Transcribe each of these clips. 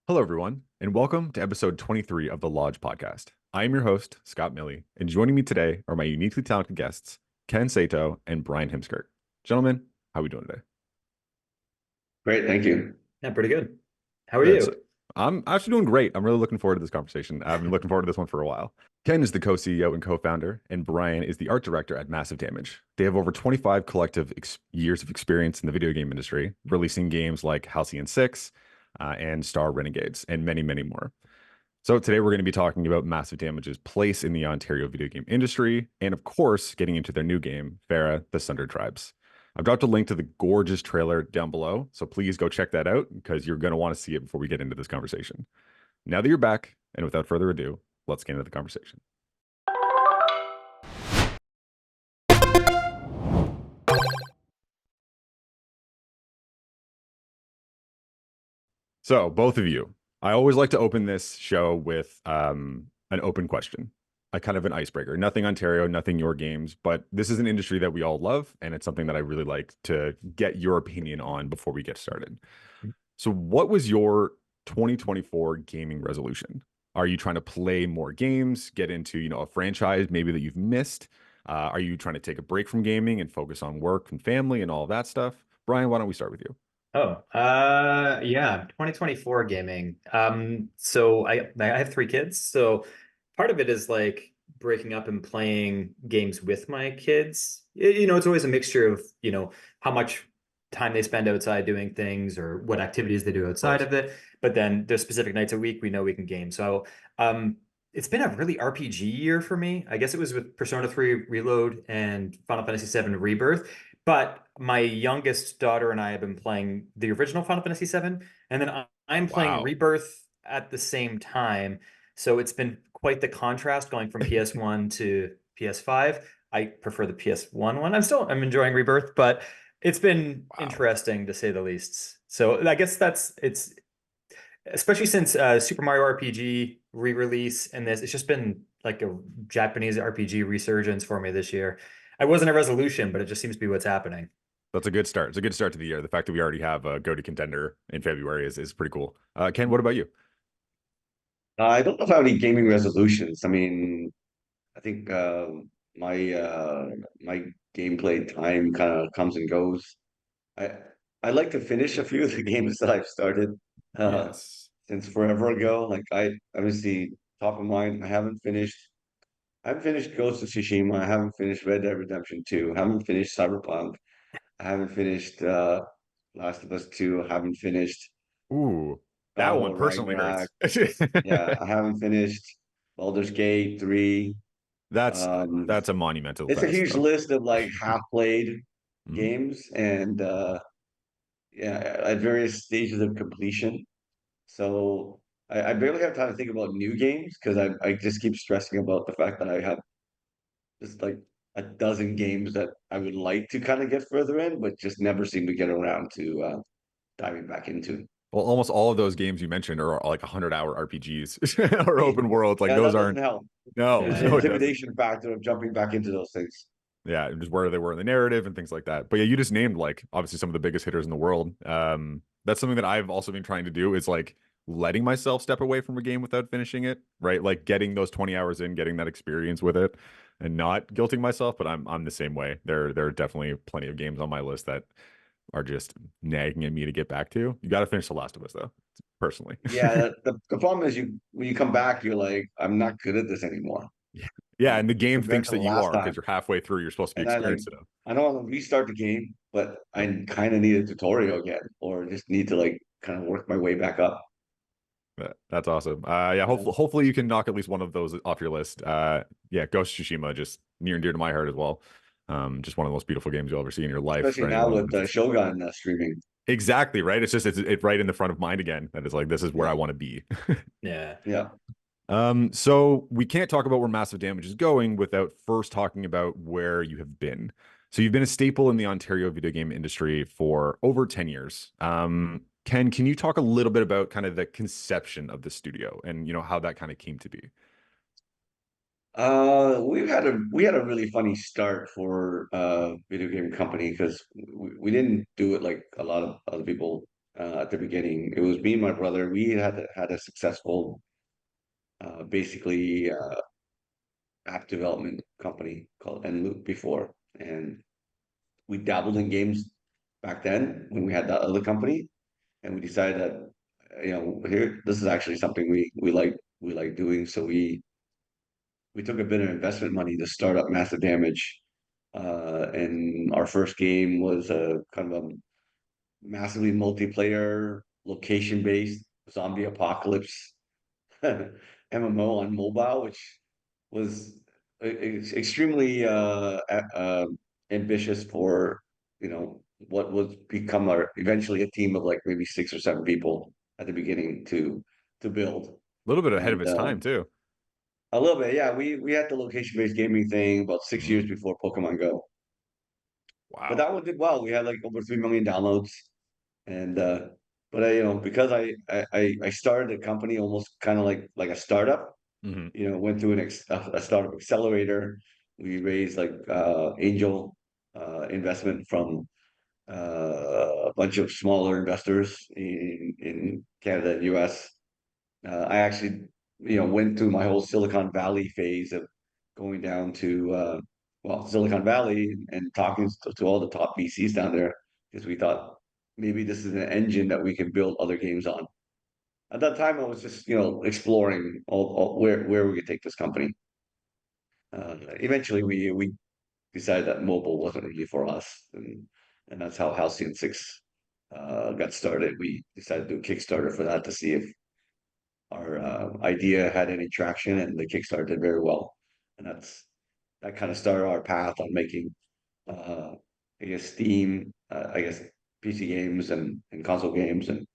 Hello, everyone, and welcome to episode 23 of the Lodgge Podcast. I am your host, Scott Milley, and joining me today are my uniquely talented guests, Ken Seto and Bryan Heemskerk. Gentlemen, how are we doing today? Great, thank you. Yeah, pretty good. How are Good. So you? I'm actually doing great. I'm really looking forward to this conversation. I've been looking forward to this one for a while. Ken is the co-CEO and co-founder, and Bryan is the art director at Massive Damage. They have over 25 collective years of experience in the video game industry, releasing games like Halcyon 6 and Star Renegades, and many, many more. So today we're going to be talking about Massive Damage's place in the Ontario video game industry, and of course, getting into their new game, Fera, the Sundered Tribes. I've dropped a link to the gorgeous trailer down below, so please go check that out because you're going to want to see it before we get into this conversation. Now that you're back, and without further ado, let's get into the conversation. So, both of you, I always like to open this show with an open question, a kind of an icebreaker. Nothing Ontario, nothing your games, but this is an industry that we all love, and it's something that I really like to get your opinion on before we get started. So, what was your 2024 gaming resolution? Are you trying to play more games, get into, a franchise maybe that you've missed? Are you trying to take a break from gaming and focus on work and family and all of that stuff? Bryan, why don't we start with you? Yeah, 2024 gaming. So I have three kids, so part of it is like breaking up and playing games with my kids. It's always a mixture of, how much time they spend outside doing things or what activities they do Of outside course. of it. But then there's specific nights a week we know we can game. So it's been a really RPG year for me. I guess it was with Persona 3 Reload and Final Fantasy 7 Rebirth. But my youngest daughter and I have been playing the original Final Fantasy 7, and then I'm playing Wow. Rebirth at the same time. So it's been quite the contrast going from PS1 to PS5. I prefer the PS1 one. I'm enjoying Rebirth, but it's been Wow. interesting to say the least. So I guess it's especially since Super Mario RPG re-release and this, it's just been like a Japanese RPG resurgence for me this year. I wasn't a resolution, but it just seems to be what's happening. That's a good start. It's a good start to the year. The fact that we already have a go to contender in February is pretty cool. Ken, what about you? I don't know if I have any gaming resolutions. I mean, I think my my gameplay time kind of comes and goes. I I like to finish a few of the games that I've started uh, Yes. since forever ago. Like I obviously top of mind. I haven't finished Ghost of Tsushima. I haven't finished Red Dead Redemption 2. I haven't finished Cyberpunk. I haven't finished Last of Us 2. I haven't finished Ooh, that God one of personally Ragnarok. hurts. Yeah, I haven't finished Baldur's Gate 3. That's Um, that's a monumental it's a task, huge though. list of like half played Mhm. games and yeah, at various stages of completion. So I barely have time to think about new games because I just keep stressing about the fact that I have just like a dozen games that I would like to kind of get further in, but just never seem to get around to diving back into. Well, almost all of those games you mentioned are like 100-hour RPGs or open worlds. Like Yeah, those that doesn't aren't. help. No, There's Yeah, an no, it doesn't. intimidation factor of jumping back into those things. Yeah, just where they were in the narrative and things like that. But yeah, you just named like obviously some of the biggest hitters in the world. That's something that I've also been trying to do is like letting myself step away from a game without finishing it, right? Like getting those 20 hours in, getting that experience with it and not guilting myself, but I'm the same way. There are definitely plenty of games on my list that are just nagging at me to get back to. You got to finish The Last of Us though, personally. Yeah, the problem is you when you come back, you're like, I'm not good at this anymore. Yeah. Yeah, and the game Compared thinks to the that you last are because time. you're halfway through. You're supposed to be And I like experienced enough. I don't want to restart the game, but Yep. I kind of need a tutorial again, or just need to like kind of work my way back up. That's awesome. Yeah, Yeah. hopefully you can knock at least one of those off your list. Yeah, Ghost of Tsushima, just near and dear to my heart as well. Just one of the most beautiful games you'll ever see in your life for Especially now anyone. with Shogun streaming. Exactly, right? It's right in the front of mind again. That is like this is where I Yeah, want to be. yeah. yeah. So we can't talk about where Massive Damage is going without first talking about where you have been. So you've been a staple in the Ontario video game industry for over 10 years. Ken, can you talk a little bit about kind of the conception of the studio and how that kind of came to be? We had a really funny start for video game company because we didn't do it like a lot of other people at the beginning. It was me and my brother. We had a successful, basically, app development company called Enloop before, and we dabbled in games back then when we had that other company, and we decided that here this is actually something we like doing. So we took a bit of investment money to start up Massive Damage, and our first game was a kind of a massively multiplayer, location based zombie apocalypse MMO on mobile, which was extremely ambitious for what was become our eventually a team of like maybe 6 or 7 people at the beginning to build. A little bit ahead of And its time too. a little bit, yeah. We had the location based gaming thing about 6 years Mm, before Pokemon Go, but wow. that one did well. We had like over 3 million downloads, and but because I started the company almost kind of like a startup. Hmm. Went through a startup accelerator. We raised like angel investment from a bunch of smaller investors in Canada and US. I actually, went through my whole Silicon Valley phase of going down to Silicon Valley and talking to all the top VCs down there because we thought maybe this is an engine that we can build other games on. At that time, I was just exploring all where we could take this company. Eventually, we decided that mobile wasn't really for us, and that's how Halcyon 6 got started. We decided to do a Kickstarter for that to see if our idea had any traction, and the Kickstarter did very well. And that kind of started our path on making, uh, I guess, Steam, I guess, PC games and console games, and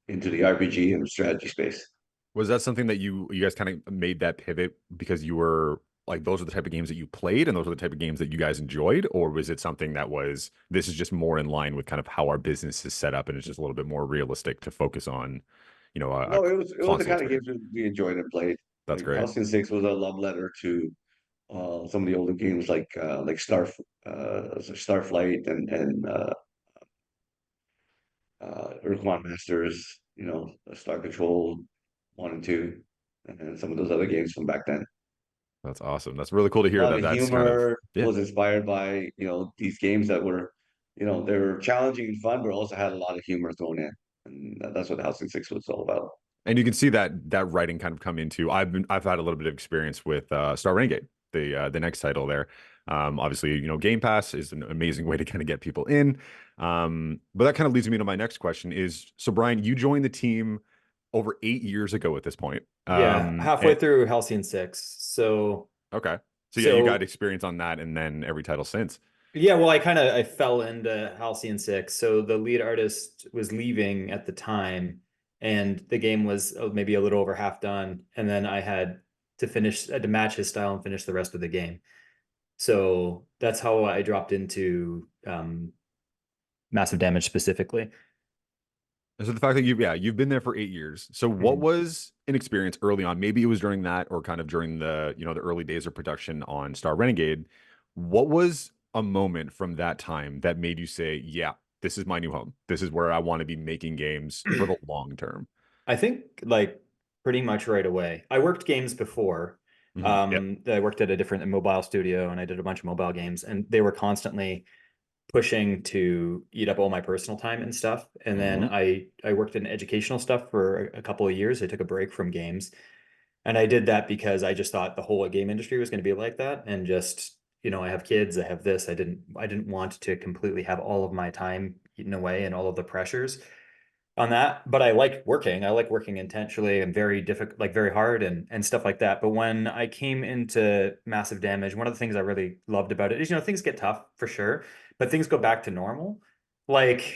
into the RPG and strategy space. Was that something that you guys kind of made that pivot because you were like those are the type of games that you played and those are the type of games that you guys enjoyed, or was it something that was this is just more in line with kind of how our business is set up and it's just a little bit more realistic to focus on, a No, it was the console kind of experience? games we enjoyed and played. That's Like great. Halcyon 6 was a love letter to some of the older games like Starflight and Earthbound Masters, Star Control 1 and 2, and some of those other games from back then. That's awesome. That's really cool to A hear lot that of the that's kind of humor yeah. was inspired by these games that were they were challenging and fun, but also had a lot of humor thrown in, and that's what Halcyon 6 was all about. And you can see that writing kind of come into I've had a little bit of experience with Star Renegade, the next title there. Obviously, Game Pass is an amazing way to kind of get people in. But that kind of leads me to my next question is, so Bryan, you joined the team over 8 years ago at this point. Yeah, halfway And through Halcyon 6. So okay. So yeah, you got so experience on that and then every title since. yeah, well, I fell into Halcyon 6. So the lead artist was leaving at the time, and the game was maybe a little over half done. And then I had to match his style and finish the rest of the game. So that's how I dropped into Massive Damage specifically. And so the fact that you've been there for 8 years. So what Mhm. was an experience early on? Maybe it was during that or kind of during the early days of production on Star Renegade. What was a moment from that time that made you say, yeah, this is my new home. This is where I want to be making games for the long term. I think like pretty much right away. I worked games before. Yep. I worked at a different mobile studio and I did a bunch of mobile games, and they were constantly pushing to eat up all my personal time and stuff. And then Hmm. I worked in educational stuff for a couple of years. I took a break from games. And I did that because I just thought the whole game industry was going to be like that. And just, I have kids, I have this. I didn't want to completely have all of my time eaten away and all of the pressures on that. But I like working. I like working intentionally and very difficult, like very hard and stuff like that. But when I came into Massive Damage, one of the things I really loved about it is, things get tough for sure, but things go back to normal. Like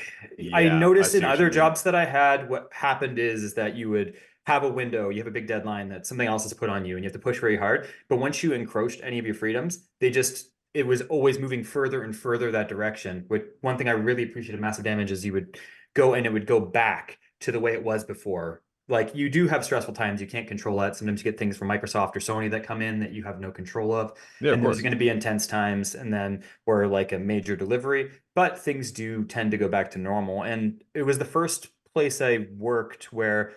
I Yeah, I noticed in see what you other mean. jobs that I had, what happened is that you would have a window, you have a big deadline that something else is put on you and you have to push very hard. But once you encroached any of your freedoms, it was always moving further and further that direction. Which one thing I really appreciated Massive Damage is you would go and it would go back to the way it was before. Like you do have stressful times, you can't control that. Sometimes you get things from Microsoft or Sony that come in that you have no control of. Yeah, of And those are course. going to be intense times, and then or like a major delivery, but things do tend to go back to normal. And it was the first place I worked where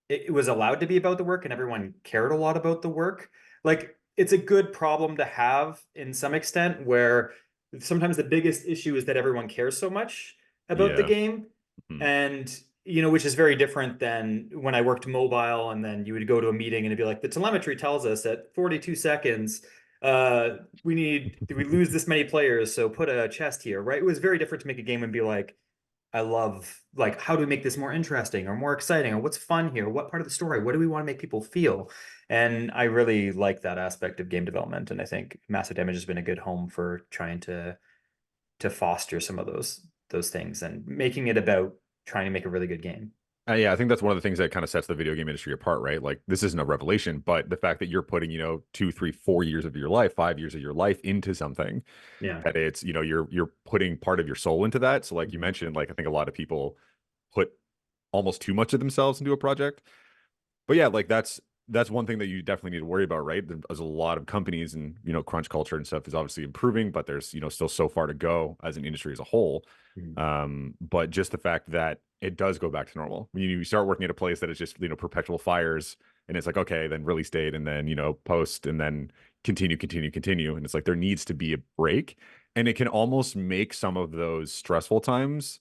it was allowed to be about the work and everyone cared a lot about the work. Like it's a good problem to have in some extent where sometimes the biggest issue is that everyone cares so much about the Yeah. game. Mhm. And which is very different than when I worked mobile and then you would go to a meeting and it'd be like the telemetry tells us at 42 seconds we lose this many players, so put a chest here, right? It was very different to make a game and be like, I love, like, how do we make this more interesting or more exciting, or what's fun here? What part of the story? What do we want to make people feel? And I really like that aspect of game development. And I think Massive Damage has been a good home for trying to foster some of those things and making it about trying to make a really good game. Yeah, I think that's one of the things that kind of sets the video game industry apart, right? Like this isn't a revelation, but the fact that you're putting, 2, 3, 4 years of your life, 5 years of your life into something, Yeah. that it's, you're putting part of your soul into that. So like you Mhm. mentioned, like I think a lot of people put almost too much of themselves into a project. But yeah, like that's one thing that you definitely need to worry about, right? There's a lot of companies and crunch culture and stuff is obviously improving, but there's still so far to go as an industry as a whole. Mhm. But just the fact that it does go back to normal. When you start working at a place that is just perpetual fires, and it's like okay, then release date, and then post, and then continue, and it's like there needs to be a break, and it can almost make some of those stressful times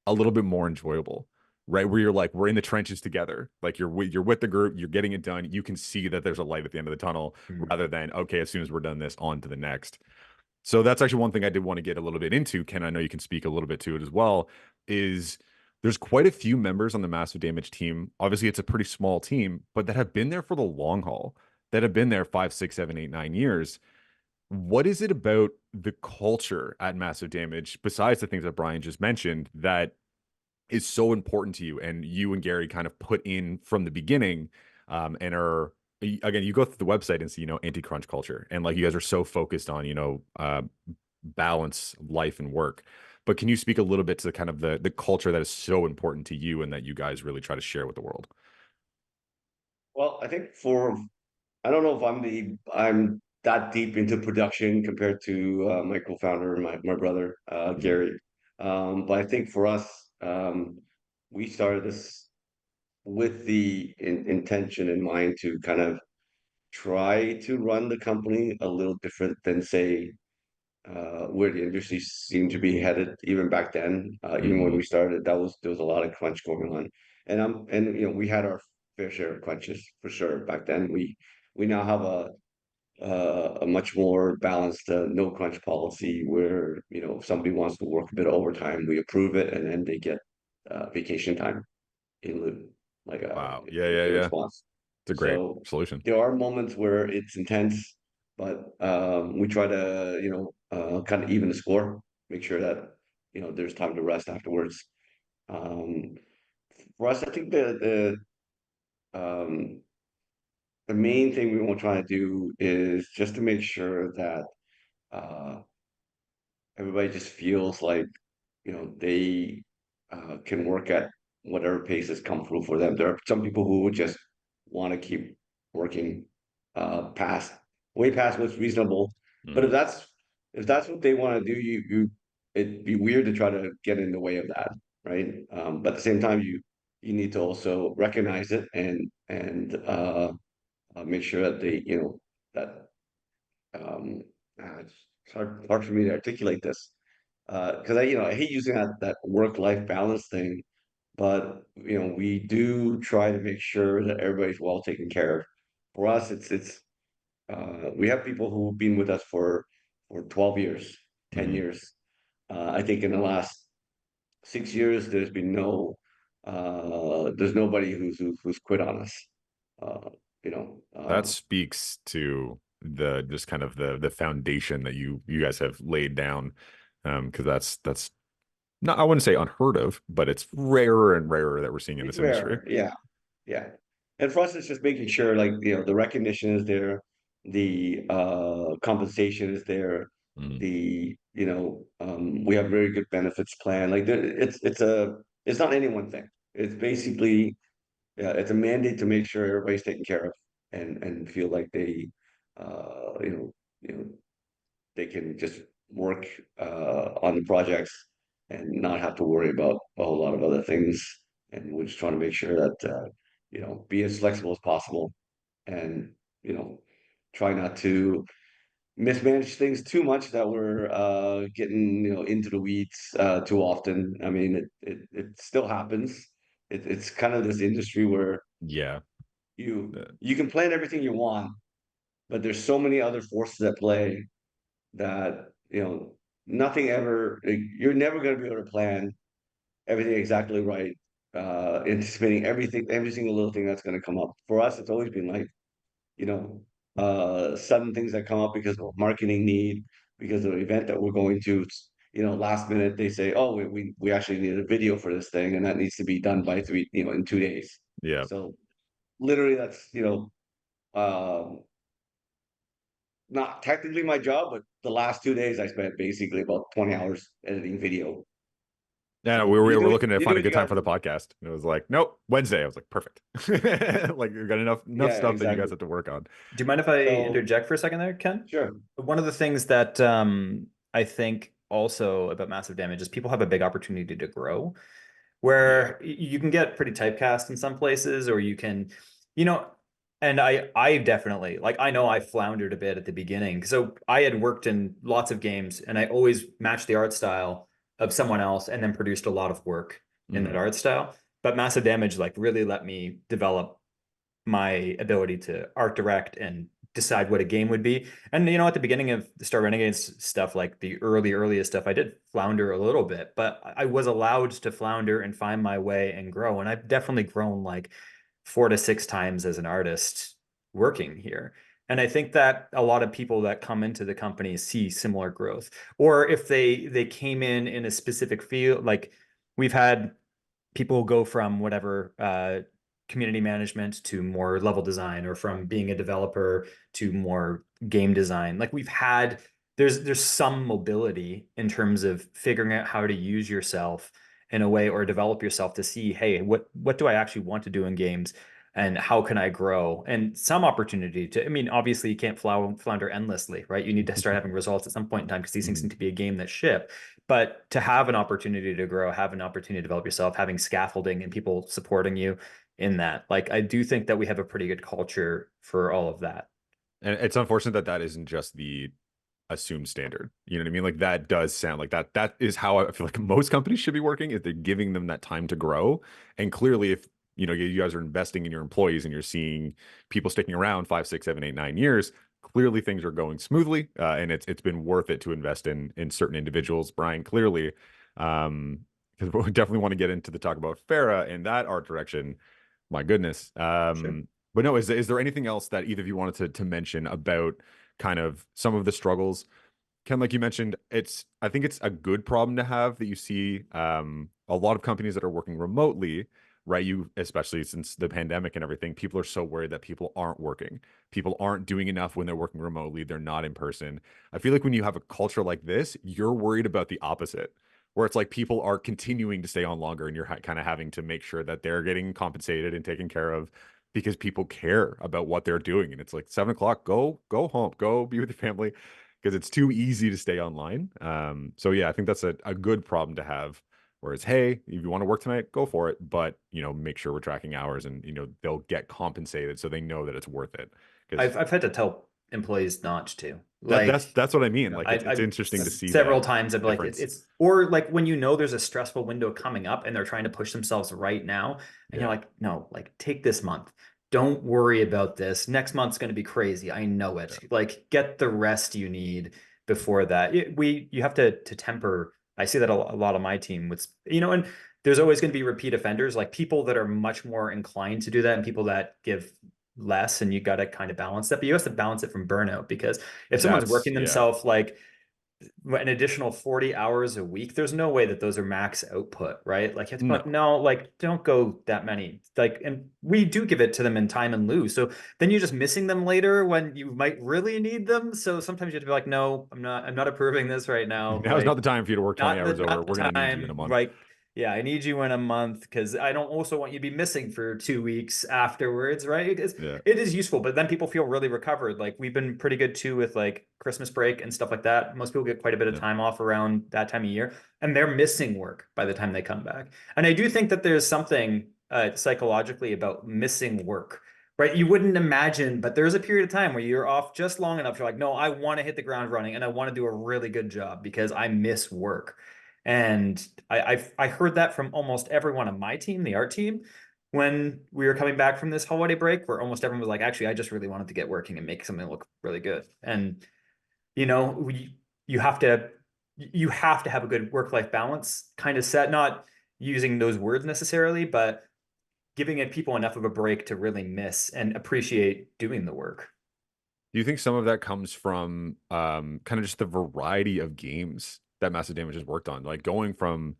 a little bit more enjoyable, right? Where you're like, we're in the trenches together. Like you're with the group, you're getting it done. You can see that there's a light at the end of the tunnel, Mhm. rather than okay, as soon as we're done this, on to the next. So that's actually one thing I did want to get a little bit into. Ken, I know you can speak a little bit to it as well. Is there's quite a few members on the Massive Damage team. Obviously, it's a pretty small team, but that have been there for the long haul. That have been there 5, 6, 7, 8, 9 years. What is it about the culture at Massive Damage, besides the things that Bryan just mentioned, that is so important to you and you and Gary kind of put in from the beginning, and are again, you go through the website and see anti-crunch culture, and like you guys are so focused on balance life and work. But can you speak a little bit to kind of the culture that is so important to you and that you guys really try to share with the world? Well, I think I don't know if I'm that deep into production compared to my co-founder, my brother, Mhm. Gary. But I think for us, we started this with the intention in mind to kind of try to run the company a little different than say where the industry seemed to be headed even back then. Even when Mhm. we started, there was a lot of crunch going on, and we had our fair share of crunches for sure back then. We now have a much more balanced no crunch policy where if somebody wants to work a bit of overtime, we approve it, and then they get vacation time in lieu, like Wow. Yeah, yeah, in yeah. response. It's a great So solution. there are moments where it's intense, but we try to kind of even the score, make sure that there's time to rest afterwards. Um, for us, I think the main thing we want to try to do is just to make sure that uh, everybody just feels like they can work at whatever pace is comfortable for them. There are some people who would just want to keep working past way past what's reasonable. But Mhm. if that's what they want to do, it'd be weird to try to get in the way of that, right? But at the same time, you need to also recognize it and make sure that they that um, it's hard for me to articulate this because I hate using that work-life balance thing, but we do try to make sure that everybody's well taken care of. For us, it's we have people who've been with us for 12 years, 10 Mhm. years. I think in the last 6 years, there's nobody who's quit on us. Uh, you know, That uh, speaks to the just kind of the foundation that you guys have laid down, because that's not, I wouldn't say unheard of, but it's rarer and rarer that we're seeing in it's this industry. rare, yeah. Yeah. And for us, it's just making sure like, the recognition is there, the compensation is there, Mhm. we have very good benefits plan. Like it's not any one thing. It's basically it's a mandate to make sure everybody's taken care of and feel like they uh you know you know they can just work on the projects and not have to worry about a whole lot of other things. and we're just trying to make sure that be as flexible as possible, and try not to mismanage things too much that we're getting into the weeds too often. I mean, it still happens. It's kind of this industry where Yeah. you can plan everything you want, but there's so many other forces at play that nothing ever, like, you're never going to be able to plan everything exactly right, anticipating every single little thing that's going to come up. For us, it's always been like, you know, sudden things that come up because of marketing need, because of an event that we're going to. Last minute they say, oh, we actually need a video for this thing, and that needs to be done by in 2 days. Yeah. So literally, that's um, not technically my job, but the last 2 days I spent basically about 20 hours editing video. Yeah, So we you were do it, looking to you do find a what you good time gotta for the do. podcast. And it was like, nope, Wednesday. I was like, perfect. Like you've got enough Yeah, stuff that you guys exactly. have to work on. Do you mind if I So interject for a second there, Ken? sure. One of the things that I think also about massive damage is people have a big opportunity to grow, Yeah. where you can get pretty typecast in some places, or you can, you know, and I definitely, like, I know I floundered a bit at the beginning. So I had worked in lots of games and I always matched the art style of someone else and then produced a lot of work in that Mhm. art style. But Massive Damage like really let me develop my ability to art direct and decide what a game would be. And at the beginning of the Star Renegades stuff, like the earliest stuff, I did flounder a little bit, but I was allowed to flounder and find my way and grow. And I've definitely grown like 4 to 6 times as an artist working here. And I think that a lot of people that come into the company see similar growth. Or if they came in a specific field, like we've had people go from whatever community management to more level design, or from being a developer to more game design. Like there's some mobility in terms of figuring out how to use yourself in a way, or develop yourself to see, hey, what do I actually want to do in games, and how can I grow? And some opportunity to, I mean, obviously you can't flounder endlessly, right? You need to start having results at some point in time, because these things Mhm. need to be a game that ship. But to have an opportunity to grow, have an opportunity to develop yourself, having scaffolding and people supporting you in that, like, I do think that we have a pretty good culture for all of that. And it's unfortunate that that isn't just the assumed standard. You know what I mean? Like that does sound like that. That is how I feel like most companies should be working, is they're giving them that time to grow. And clearly, if you guys are investing in your employees and you're seeing people sticking around 5, 6, 7, 8, 9 years, clearly things are going smoothly, and it's been worth it to invest in certain individuals. Bryan, clearly, because we definitely want to get into the talk about Fera and that art direction. My goodness. Sure. But no, is there anything else that either of you wanted to mention about kind of some of the struggles? Ken, like you mentioned, I think it's a good problem to have, that you see a lot of companies that are working remotely, right? Especially since the pandemic and everything, people are so worried that people aren't working. People aren't doing enough when they're working remotely. They're not in person. I feel like when you have a culture like this, you're worried about the opposite, where it's like people are continuing to stay on longer and you're kind of having to make sure that they're getting compensated and taken care of, because people care about what they're doing. And it's like 7 o'clock, go home, go be with your family, because it's too easy to stay online. So yeah, I think that's a good problem to have. Whereas, hey, if you want to work tonight, go for it, but make sure we're tracking hours, and they'll get compensated so they know that it's worth it. Because I've had to tell employees not to. that's Like, that's what I mean. Like it's I interesting to see several that times I've like difference. it's, or like when there's a stressful window coming up and they're trying to push themselves right now, and you're Yeah. like, no, like, take this month. Don't worry about this. Next month's going to be crazy. I know Yeah. it. Like, get the rest you need before that. You have to temper. I see that a lot of my team with, and there's always going to be repeat offenders, like people that are much more inclined to do that and people that give less, and you got to kind of balance that. But you have to balance it from burnout, because if someone's That's working yeah. themselves like an additional 40 hours a week, there's no way that those are max output, right? Like, you have to be like, No. no, like, don't go that many. Like, and we do give it to them in time and lieu. So then you're just missing them later when you might really need them. So sometimes you have to be like, no, I'm not approving this right now. Now's not Like, the time for you to work 20 hours over. not We're the gonna need you in a time. month. Like, Yeah, I need you in a month because I don't also want you to be missing for 2 weeks afterwards, right? Yeah. It is useful, but then people feel really recovered. Like we've been pretty good too with like Christmas break and stuff like that. Most people get quite a bit of Yeah. time off around that time of year, and they're missing work by the time they come back. And I do think that there's something psychologically about missing work, right? You wouldn't imagine, but there's a period of time where you're off just long enough. You're like, no, I want to hit the ground running and I want to do a really good job because I miss work. And I heard that from almost everyone on my team, the art team, when we were coming back from this holiday break, where almost everyone was like, actually, I just really wanted to get working and make something look really good. And you know, you have to you have to have a good work-life balance kind of set, not using those words necessarily, but giving it people enough of a break to really miss and appreciate doing the work. Do you think some of that comes from kind of just the variety of games that Massive Damage has worked on? Like going from,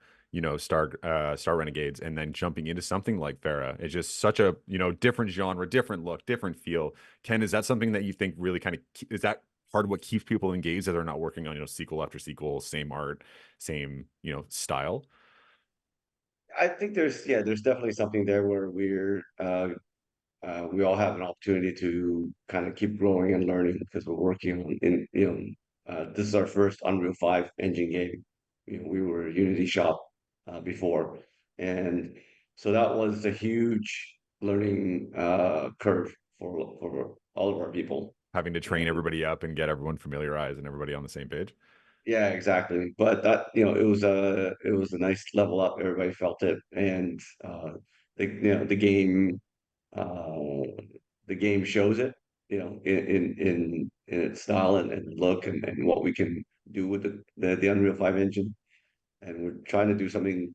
Star Renegades and then jumping into something like Fera. It's just such a, different genre, different look, different feel. Ken, is that something that you think really kind of is that part of what keeps people engaged, that they're not working on, sequel after sequel, same art, same, style? I think there's definitely something there where we all have an opportunity to kind of keep growing and learning because we're working on this is our first Unreal 5 engine game. We were a Unity shop before, and so that was a huge learning curve for all of our people. Having to train And everybody up and get everyone familiarized and everybody on the same page. yeah, exactly. But that, it was a nice level up. Everybody felt it, and the game uh, the game shows it, in its style and look and what we can do with the Unreal 5 engine. And we're trying to do something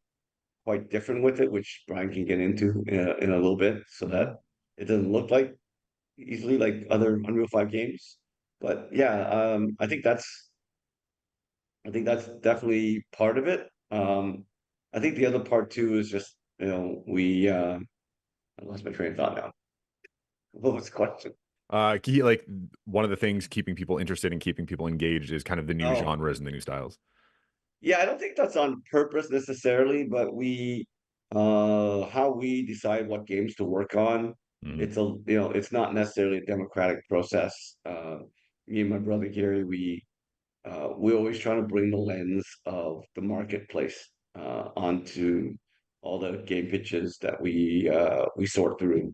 quite different with it, which Brian can get into in a little bit, so Mhm. that it doesn't look like easily like other Unreal 5 games. But yeah, I think that's definitely part of it. I think the other part too is just, we I lost my train of thought now. What was the question? Like one of the things keeping people interested and keeping people engaged is kind of the new Oh, genres and the new styles. yeah, I don't think that's on purpose necessarily, but how we decide what games to work on, Mhm. it's not necessarily a democratic process. Me and my brother Gary, we always try to bring the lens of the marketplace onto all the game pitches that we sort through.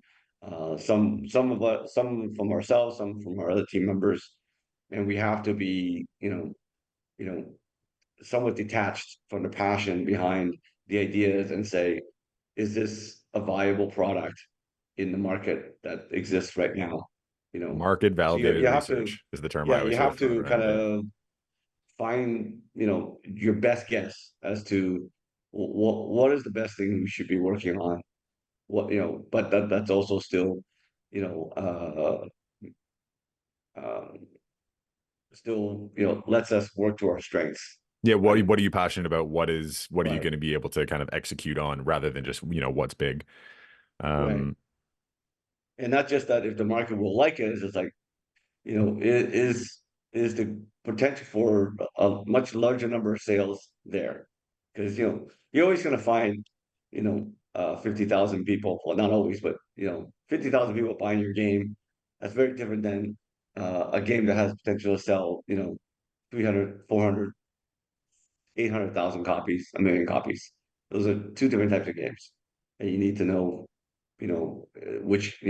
Some from ourselves, some from our other team members, and we have to be, you know, somewhat detached from the passion behind the ideas and say, is this a viable product in the market that exists right now? Market So you validated have to, research is the term I yeah, you always hear have thrown to kind around. Yeah. of find, your best guess as to what is the best thing we should be working on. But that's also still, you know, um, lets us work to our strengths, Yeah. What right? what are you passionate about? What are you Right, going to be able to kind of execute on rather than just, what's big? right. Um, And not just that if the market will like it, it's like, it is the potential for a much larger number of sales there. Because, you're always going to find, 50,000 people, well, not always, but, 50,000 people buying your game. That's very different than a game that has potential to sell, 300, 400, 800,000 copies, a million copies. Those are two different types of games. And you need to know, which,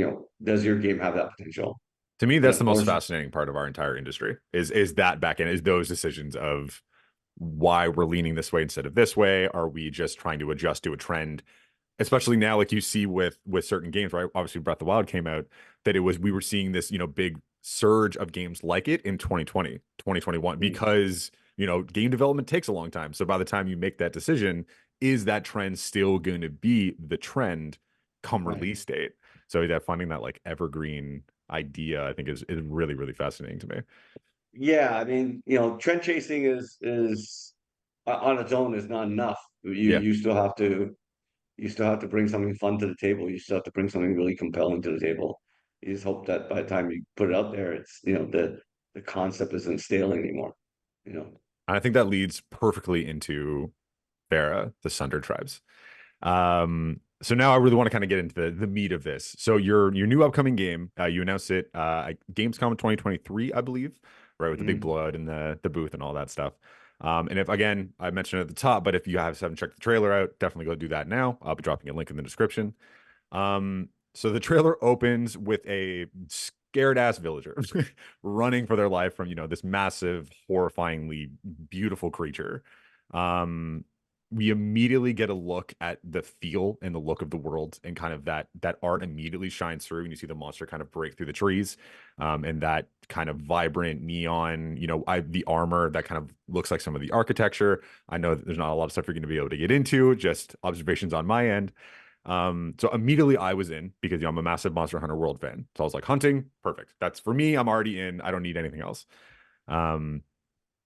does your game have that potential? to me, And that's the of most course, fascinating part of our entire industry is that back end, is those decisions of why we're leaning this way instead of this way. Are we just trying to adjust to a trend? Especially now, like you see with certain games, right? Obviously, Breath of the Wild came out, that we were seeing this, big surge of games like it in 2020, 2021, mm, because, game development takes a long time. So by the time you make that decision, is that trend still going to be the trend come right. release date? So that finding that like evergreen idea, I think is really, really fascinating to me. Yeah, I mean, trend chasing is on its own is not enough. Yeah. You still have to bring something fun to the table. You still have to bring something really compelling to the table. You just hope that by the time you put it out there, it's the concept isn't stale anymore. You know. I think that leads perfectly into Fera, the Sundered Tribes. So now I really want to kind of get into the meat of this. So your new upcoming game, you announced it at Gamescom 2023, I believe, right, with the big Mhm. blood and the booth and all that stuff. And if again, I mentioned at the top, but if you haven't checked the trailer out, definitely go do that now. I'll be dropping a link in the description. So the trailer opens with a scared ass villager running for their life from, this massive, horrifyingly beautiful creature. We immediately get a look at the feel and the look of the world, and kind of that art immediately shines through, and you see the monster kind of break through the trees, and that kind of vibrant neon, the armor that kind of looks like some of the architecture. I know that there's not a lot of stuff you're going to be able to get into, just observations on my end. So immediately I was in because I'm a massive Monster Hunter World fan. So I was like, hunting, perfect. That's for me. I'm already in. I don't need anything else.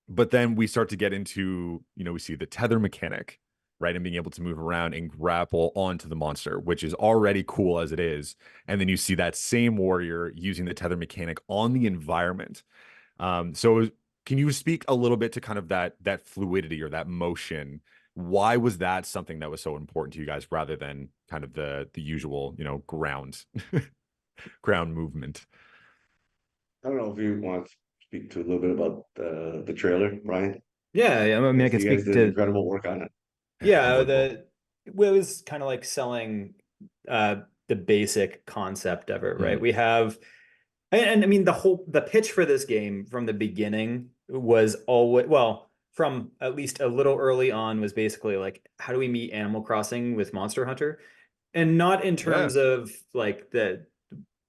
But then we start to get into, we see the tether mechanic, right? And being able to move around and grapple onto the monster, which is already cool as it is. And then you see that same warrior using the tether mechanic on the environment. So can you speak a little bit to kind of that fluidity or that motion? Why was that something that was so important to you guys rather than kind of the usual, ground ground movement? I don't know if you want to speak to a little bit about the trailer, Brian. Yeah, I mean, I can You guys speak did to, incredible work on it. yeah, Really cool. it was kind of like selling the basic concept of it, right? Mm. We have, and I mean, the pitch for this game from the beginning was always, well, from at least a little early on, was basically like, how do we meet Animal Crossing with Monster Hunter? And not in Yeah. terms of like the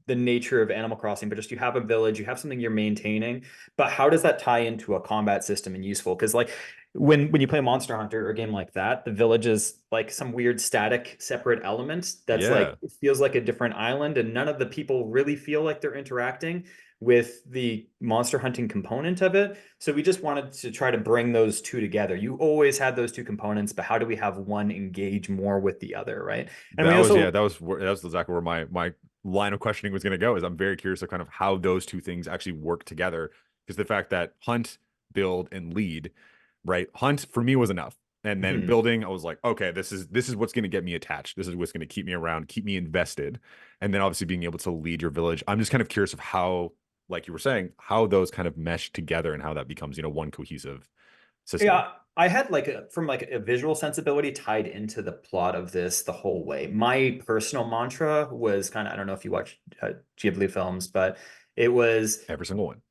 nature of Animal Crossing, but just you have a village, you have something you're maintaining, but how does that tie into a combat system and useful? Because like when you play Monster Hunter or a game like that, the village is like some weird static separate element that's Yeah. like it feels like a different island, and none of the people really feel like they're interacting with the monster hunting component of it. So we just wanted to try to bring those two together. You always had those two components, but how do we have one engage more with the other, right? And we That was, yeah, also, that was exactly where my line of questioning was going to go, is I'm very curious of kind of how those two things actually work together. Because the fact that hunt, build, and lead, right? Hunt for me was enough. And then mhm. building, I was like, okay, this is what's going to get me attached. This is what's going to keep me around, keep me invested. And then obviously being able to lead your village. I'm just kind of curious of how, like you were saying, how those kind of mesh together and how that becomes, one cohesive system. Yeah, I had like from like a visual sensibility tied into the plot of this the whole way. My personal mantra was kind of, I don't know if you watch Ghibli films, but it was Every single one.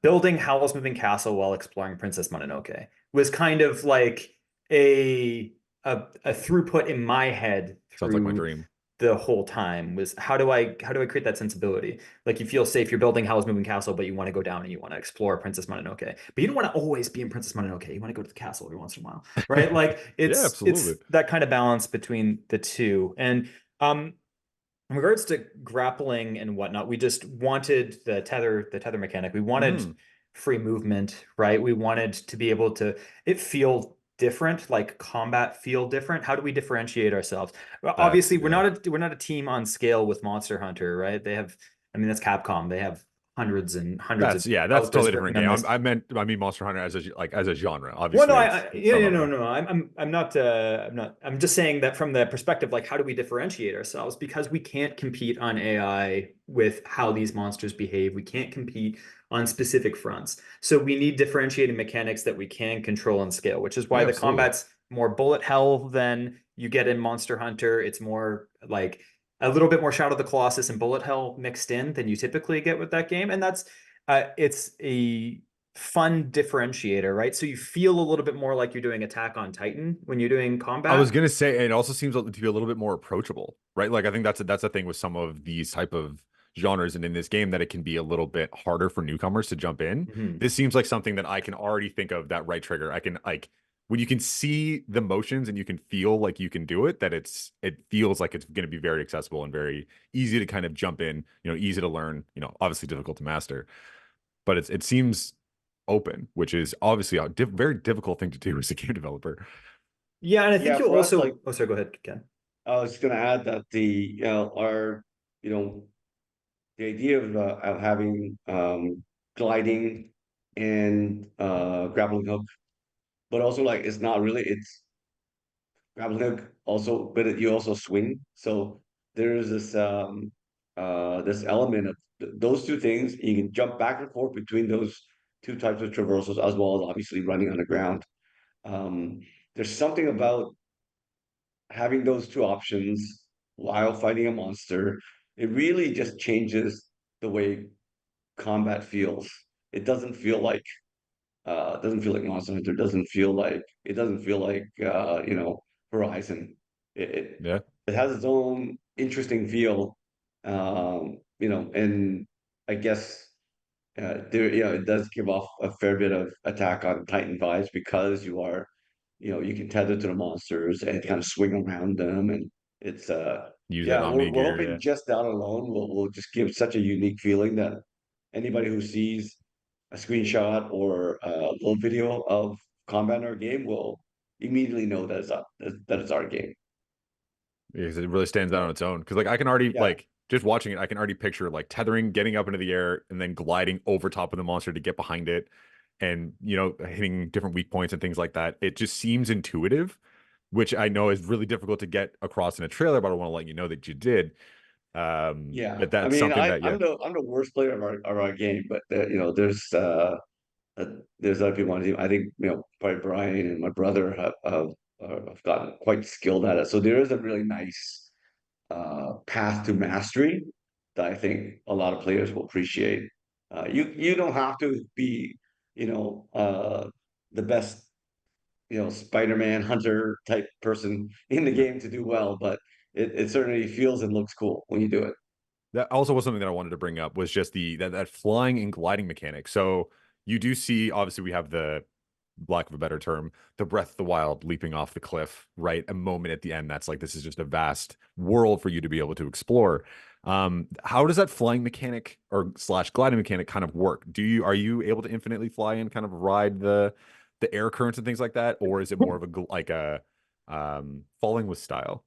building Howl's Moving Castle while exploring Princess Mononoke was kind of like a a throughput in my head Sounds like my through dream. the whole time was how do I create that sensibility? Like you feel safe, you're building Howl's Moving Castle, but you want to go down and you want to explore Princess Mononoke. But you don't want to always be in Princess Mononoke. You want to go to the castle every once in a while, right? Like Yeah, it's absolutely. that kind of balance between the two. And in regards to grappling and whatnot, we just wanted the tether mechanic. We wanted Hmm. free movement, right? We wanted to be able to it feel different, like combat feel different. How do we differentiate ourselves? Well, That's obviously, yeah. we're not a team on scale with Monster Hunter, right? They have, I mean, that's Capcom. They have hundreds and hundreds of That's a developers totally different working on game. this. I mean Monster Hunter as a genre. Well, no, Obviously, it's yeah, some yeah, no, other. no, no. I'm not. I'm just saying that from the perspective, like, how do we differentiate ourselves? Because we can't compete on AI with how these monsters behave. We can't compete on specific fronts. So we need differentiating mechanics that we can control and scale, which is why Yeah, the absolutely. combat's more bullet hell than you get in Monster Hunter. It's more like a little bit more Shadow of the Colossus and bullet hell mixed in than you typically get with that game, and that's it's a fun differentiator, right? So you feel a little bit more like you're doing Attack on Titan when you're doing I was combat. gonna say it also seems to be a little bit more approachable, right? Like I think that's a thing with some of these type of genres, and in this game that it can be a little bit harder for newcomers to jump in. Mhm. This seems like something that I can already think of that right trigger. I can like when you can see the motions and you can feel like you can do it, that it feels like it's going to be very accessible and very easy to kind of jump in, easy to learn, obviously difficult to master, but it seems open, which is obviously a very difficult thing to do as a game developer. Yeah, and I think Yeah, you'll for us, like also. Oh, sorry, go ahead, Ken. I was gonna add that our you know the idea of having gliding and grappling hook, but also like it's not really grappling hook also, but you also swing. So there's this element of those two things. You can jump back and forth between those two types of traversals, as well as obviously running on the ground. Um, there's something about having those two options while fighting a monster. It really just changes the way combat feels. It doesn't feel like Monster Hunter. It doesn't feel like Horizon. It Yeah. it has its own interesting feel, and I guess it does give off a fair bit of Attack on Titan vibes because you can tether to the monsters and kind of swing around them, and it's Use that yeah, Omni we're gear. hoping Yeah. just that alone will just give such a unique feeling that anybody who sees a screenshot or a little video of combat in our game will immediately know that it's our game. Because it really stands out on So its own. Because like I can already yeah, like just watching it, I can already picture like tethering, getting up into the air, and then gliding over top of the monster to get behind it, and hitting different weak points and things like that. It just seems intuitive, which I know is really difficult to get across in a trailer, but I want to let you know that you did. yeah. But I that's mean, something that I'm the worst player of our game, but there's other people on the team. I think probably Brian and my brother have gotten quite skilled at it. So there is a really nice path to mastery that I think a lot of players will appreciate. You don't have to be the best Spider-Man hunter type person in the game to do well, but it certainly feels and looks cool when you do it. that also was something that I wanted to bring up was just that flying and gliding mechanic. So you do see, obviously, we have the lack of a better term, the Breath of the Wild leaping off the cliff, right? A moment at the end that's like this is just a vast world for you to be able to explore. How does that flying mechanic or slash gliding mechanic kind of work? Are you able to infinitely fly and kind of ride the air currents and things like that, or is it more of like a falling with style?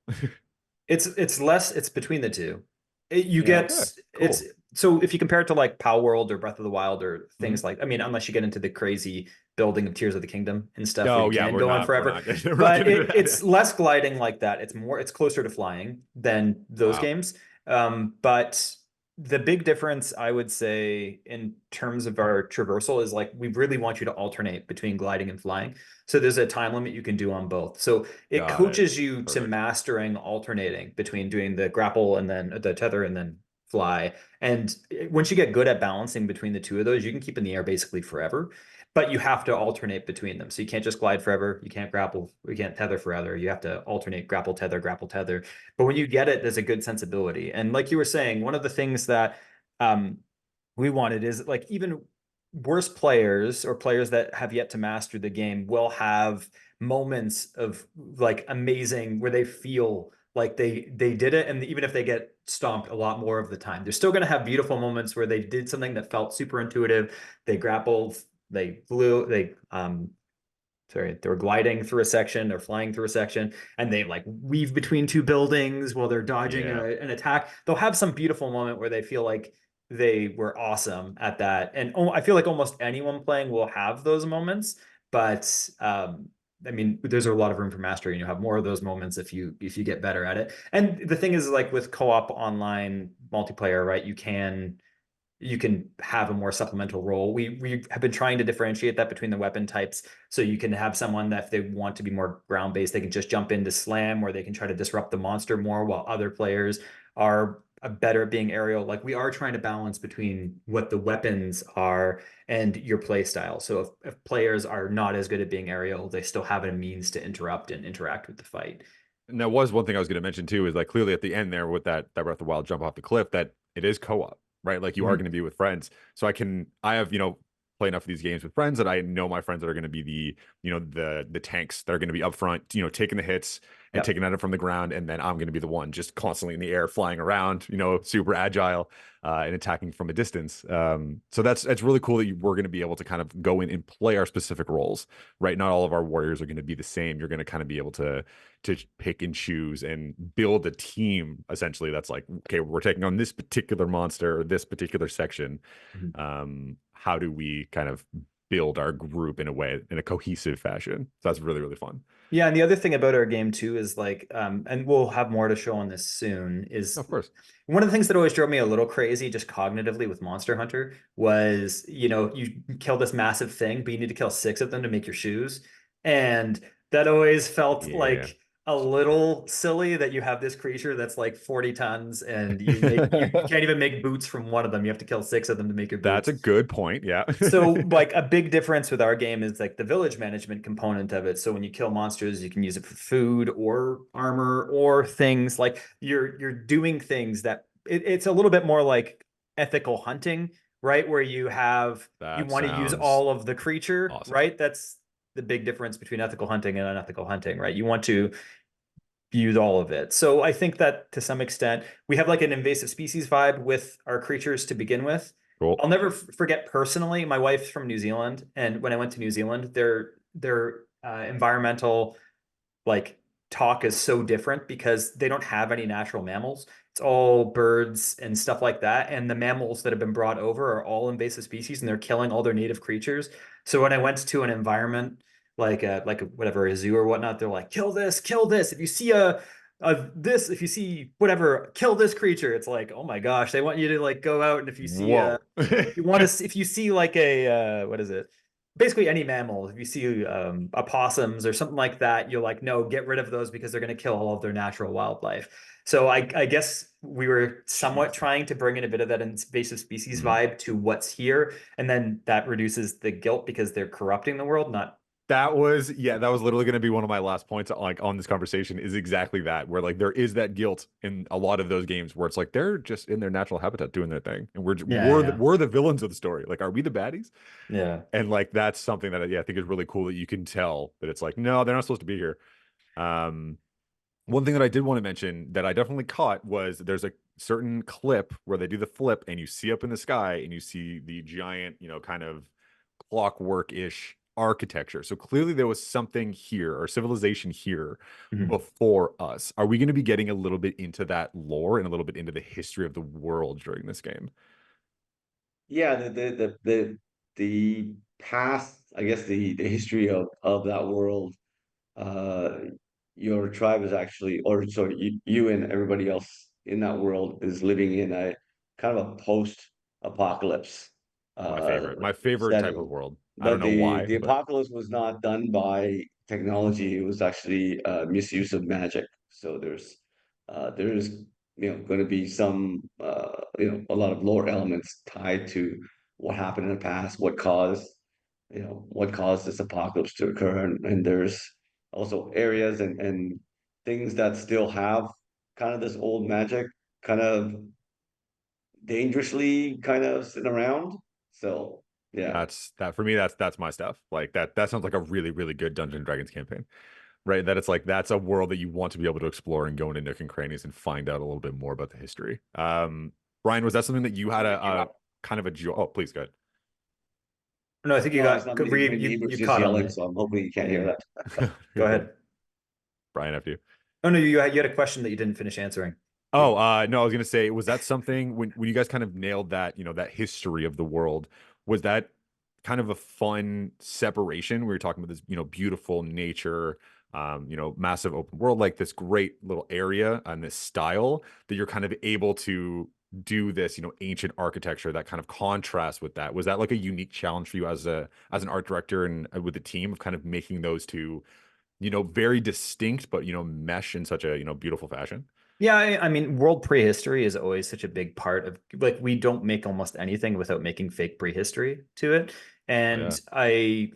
It's less, it's between the two. Yeah. Okay, It's cool. so if you compare it to like Power World or Breath of the Wild or Mhm. things like, I mean, unless you get into the crazy building of Tears of the Kingdom and stuff where Oh you yeah, can go on we're forever, not we're not but getting into it's that. less gliding like that. It's closer to flying than those Wow. games. But the big difference, I would say, in terms of our traversal is like we really want you to alternate between gliding and flying. So there's a time limit you can do on both. So it Got it. coaches you to Perfect. mastering alternating between doing the grapple and then the tether and then fly. And once you get good at balancing between the two of those, you can keep in the air basically forever. But you have to alternate between them. So you can't just glide forever. You can't grapple. You can't tether forever. You have to alternate grapple, tether, grapple, tether. But when you get it, there's a good sensibility. And like you were saying, one of the things that um, we wanted is like even worse players or players that have yet to master the game will have moments of like amazing where they feel like they did it, and even if they get stomped a lot more of the time, they're still going to have beautiful moments where they did something that felt super intuitive. They grappled, they flew, they were gliding through a section or flying through a section, and they like weave between two buildings while they're dodging Yeah. an attack. They'll have some beautiful moment where they feel like they were awesome at that. And I feel like almost anyone playing will have those moments, but I mean, there's a lot of room for mastery, and you'll have more of those moments if you get better at it. And the thing is, like with co-op online multiplayer, right? You can have a more supplemental role. We have been trying to differentiate that between the weapon types. So you can have someone that if they want to be more ground based, they can just jump into slam, or they can try to disrupt the monster more, while other players are better at being aerial. Like we are trying to balance between what the weapons are and your play style. So if players are not as good at being aerial, they still have a means to interrupt and interact with the fight. And that was one thing I was going to mention too, is like clearly at the end there with that Breath of the Wild jump off the cliff, that it is co-op, right? Like you are going Mhm. to be with friends. So I have, play enough of these games with friends that I know my friends that are going to be the tanks that are going to be up front, taking the hits and Yep. taking at it from the ground. And then I'm going to be the one just constantly in the air, flying around, super agile, and attacking from a distance. So it's really cool that we're going to be able to kind of go in and play our specific roles, right? Not all of our warriors are going to be the same. You're going to kind of be able to pick and choose and build a team essentially that's like, okay, we're taking on this particular monster or this particular section. Mhm. How do we kind of build our group in a cohesive fashion. So that's really, really fun. Yeah, and the other thing about our game too is like, and we'll have more to show on this soon, is Of course. one of the things that always drove me a little crazy just cognitively with Monster Hunter was, you kill this massive thing, but you need to kill 6 of them to make your shoes. And that always felt Yeah. like a little silly that you have this creature that's like 40 tons and you can't even make boots from one of them. You have to kill 6 of them to make your That's boots. a good point. Yeah. So like a big difference with our game is like the village management component of it. So when you kill monsters, you can use it for food or armor or things like you're doing things that it's a little bit more like ethical hunting, right? Where you That want to use sounds all of the creature, awesome. right? That's the big difference between ethical hunting and unethical hunting, right? You want to use all of it. So I think that to some extent we have like an invasive species vibe with our creatures to begin with. Cool. I'll never forget personally, my wife's from New Zealand, and when I went to New Zealand, their environmental like talk is so different because they don't have any natural mammals. It's all birds and stuff like that, and the mammals that have been brought over are all invasive species, and they're killing all their native creatures. So when I went to an environment like whatever a zoo or whatnot, they're like, kill this, kill this. If you see if you see whatever, kill this creature. It's like, oh my gosh, they want you to like go out, and if you see Whoa. if you see like a what is it? Basically any mammal, if you see opossums or something like that, you're like, no, get rid of those because they're going to kill all of their natural wildlife. So I guess we were somewhat trying to bring in a bit of that invasive species vibe to what's here, and then that reduces the guilt because they're corrupting the world, not. That was literally going to be one of my last points like on this conversation is exactly that, where like there is that guilt in a lot of those games where it's like they're just in their natural habitat doing their thing, and we're the villains of the story. Like, are we the baddies? Yeah. And like that's something that I think is really cool that you can tell that it's like, no, they're not supposed to be here. One thing that I did want to mention that I definitely caught was there's a certain clip where they do the flip and you see up in the sky and you see the giant, kind of clockwork-ish architecture. So clearly there was something here or civilization here before us. Are we going to be getting a little bit into that lore and a little bit into the history of the world during this game? Yeah, the past, I guess the history of that world, uh your tribe is actually, or sorry, you and everybody else in that world is living in a kind of a post-apocalypse My favorite type of setting. world. I don't But know why, the but apocalypse was not done by technology. It was actually misuse of magic. So there's going to be some a lot of lore elements tied to what happened in the past, what caused this apocalypse to occur, and there's also areas and things that still have kind of this old magic kind of dangerously kind of sitting around. So yeah. that's that for me. That's my stuff. Like that sounds like a really, really good Dungeons and Dragons campaign, right? That it's like that's a world that you want to be able to explore and go into nook and crannies and find out a little bit more about the history. Brian, was that something that you had a kind of a joy? Oh, please go ahead. No, I think you No, it's got not me. My neighbor's you just caught on yelling, it. so I'm hoping you can't hear Yeah. that. Go ahead. Brian, after you. Oh no, you had a question that you didn't finish answering. Oh, no, I was gonna say, was that something when you guys kind of nailed that, that history of the world, was that kind of a fun separation? We were talking about this, beautiful nature, massive open world, like this great little area and this style that you're kind of able to do this, ancient architecture that kind of contrasts with that. Was that like a unique challenge for you as an art director and with the team of kind of making those two, very distinct, but mesh in such a, beautiful fashion? Yeah, I mean, world prehistory is always such a big part of like we don't make almost anything without making fake prehistory to it. Yeah. And I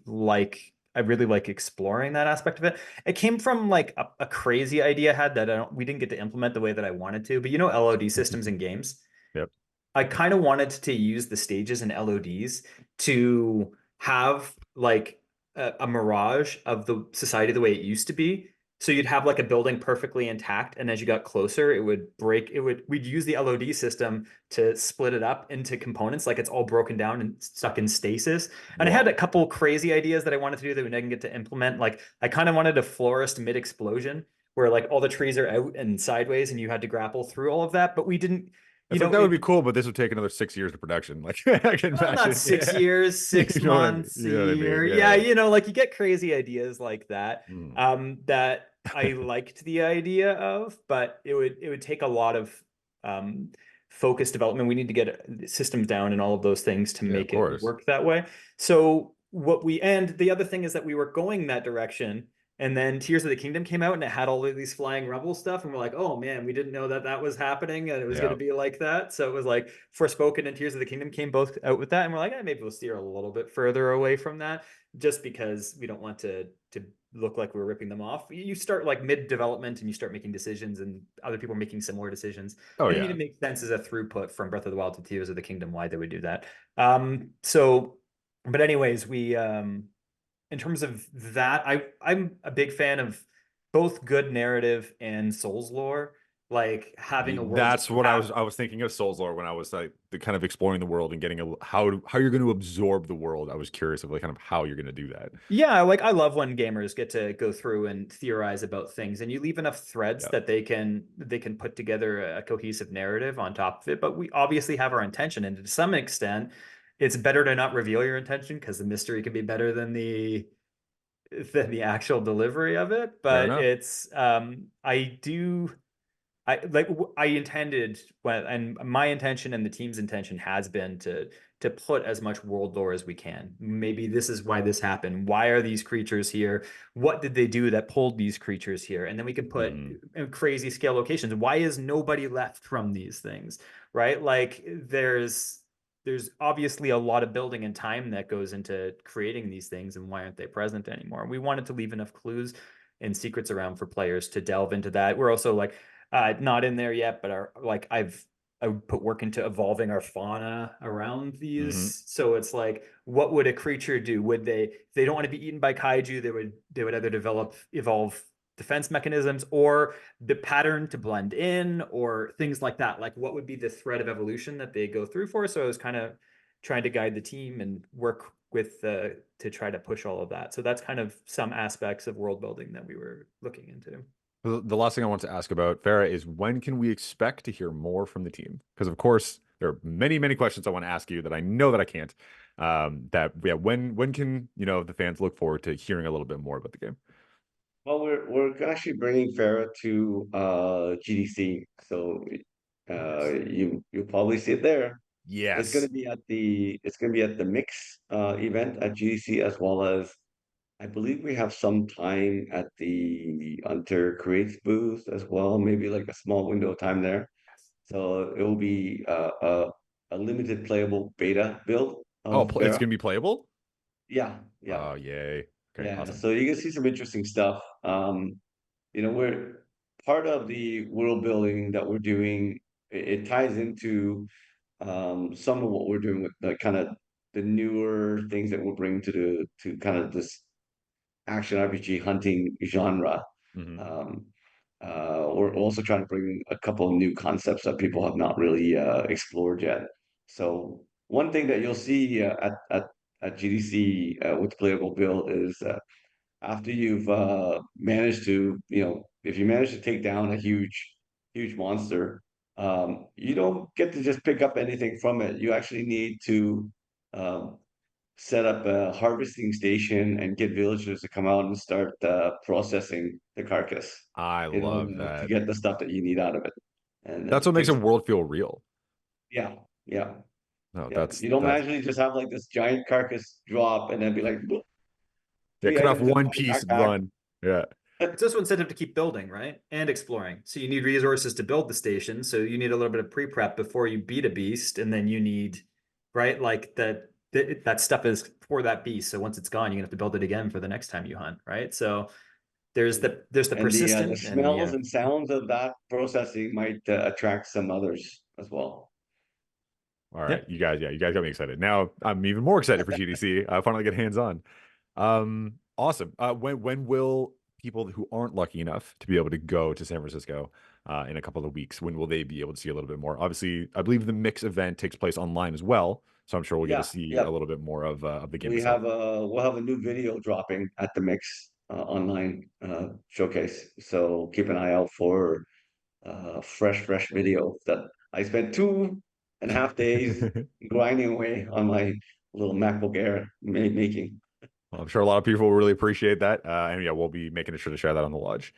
really like exploring that aspect of it. It came from like a crazy idea I had that we didn't get to implement the way that I wanted to. But LOD systems in games. Yep. I kind of wanted to use the stages and LODs to have like a mirage of the society the way it used to be. So you'd have like a building perfectly intact, and as you got closer, it would break. We'd use the LOD system to split it up into components, like it's all broken down and stuck in stasis. And I had a Whoa. couple crazy ideas that I wanted to do that we didn't get to implement. Like I kind of wanted a florist mid-explosion where like all the trees are out and sideways, and you had to grapple through all of that, but we didn't It's like that would be cool, but this would take another 6 years of production. Like I can well, imagine. not 6 years, 6 You know what I mean? months, a You know what I mean? year. Yeah. Yeah, like you get crazy ideas like that. Mm. That I liked the idea of, but it would take a lot of focused development. We need to get systems down and all of those things to Yeah, of make it course. work that way. So and the other thing is that we were going that direction. And then Tears of the Kingdom came out and it had all of these flying rebel stuff. And we're like, oh man, we didn't know that that was happening and it was going to be like that. So it was like Forspoken and Tears of the Kingdom came both out with that. And we're like, maybe we'll steer a little bit further away from that just because we don't want to look like we're ripping them off. You start like mid development and you start making decisions and other people are making similar decisions. Oh, and yeah. I mean, it makes sense as a throughput from Breath of the Wild to Tears of the Kingdom, why they would do that. But anyways, we, in terms of that, I'm a big fan of both good narrative and Souls lore, like having a world. That's what I was thinking of Souls lore when I was like the kind of exploring the world and getting how you're going to absorb the world. I was curious of like kind of how you're going to do that. Yeah, like I love when gamers get to go through and theorize about things, and you leave enough threads that they can put together a cohesive narrative on top of it. But we obviously have our intention, and to some extent, it's better to not reveal your intention because the mystery can be better than the actual delivery of it. But it's I intended and my intention and the team's intention has been to put as much world lore as we can. Maybe this is why this happened. Why are these creatures here? What did they do that pulled these creatures here? And then we can put crazy scale locations. Why is nobody left from these things? Right? Like there's obviously a lot of building and time that goes into creating these things, and why aren't they present anymore? We wanted to leave enough clues and secrets around for players to delve into that. We're also like not in there yet, but I put work into evolving our fauna around these. So it's like, what would a creature do? Would if they don't want to be eaten by kaiju, they would either evolve defense mechanisms or the pattern to blend in or things like that. Like what would be the thread of evolution that they go through for? So I was kind of trying to guide the team and work with to try to push all of that. So that's kind of some aspects of world building that we were looking into. The last thing I want to ask about Fera is when can we expect to hear more from the team? Because of course there are many, many questions I want to ask you that I know that I can't. When can the fans look forward to hearing a little bit more about the game? Well, we're actually bringing Fera to GDC, so you'll probably see it there. Yes. It's gonna be at the Mix event at GDC, as well as I believe we have some time at the Hunter Creates booth as well, maybe like a small window of time there. So it will be a limited playable beta build Oh, of it's Fera. gonna be playable? Yeah, Oh, yay. Okay, yeah. awesome. So you can see some interesting stuff. We're part of the world building that we're doing. It ties into some of what we're doing with the kind of the newer things that we're bringing to kind of this action RPG hunting genre. Um, we're also trying to bring a couple of new concepts that people have not really explored yet. So one thing that you'll see at GDC with playable build is after you've managed to, if you manage to take down a huge monster, you don't get to just pick up anything from it. You actually need to um, set up a harvesting station and get villagers to come out and start processing the carcass I in love order to that. get the stuff that you need out of it. And That's what it makes a takes, world feel real. yeah, yeah, No, yeah. You don't that's magically just have like this giant carcass drop and then be like, "Boop, yeah, three cut off items in one my piece, backpack." run. Yeah. It's also incentive to keep building, right? And exploring. So you need resources to build the station. So you need a little bit of pre-prep before you beat a beast. And then you need, right? Like that stuff is for that beast. So once it's gone, you're gonna have to build it again for the next time you hunt, right? So there's the And the persistent and smells and sounds of that processing might attract some others as well. All right, you guys got me excited. Now I'm even more excited for GDC. I finally get hands on. Awesome. When will people who aren't lucky enough to be able to go to San Francisco in a couple of weeks, when will they be able to see a little bit more? Obviously, I believe the Mix event takes place online as well, so I'm sure we'll get to see a little bit more of the game itself. We'll have a new video dropping at the Mix online showcase. So keep an eye out for fresh video that I spent 2.5 days grinding away on my little MacBook Air making. Well, I'm sure a lot of people will really appreciate that. And yeah, we'll be making sure to share that on the Lodge.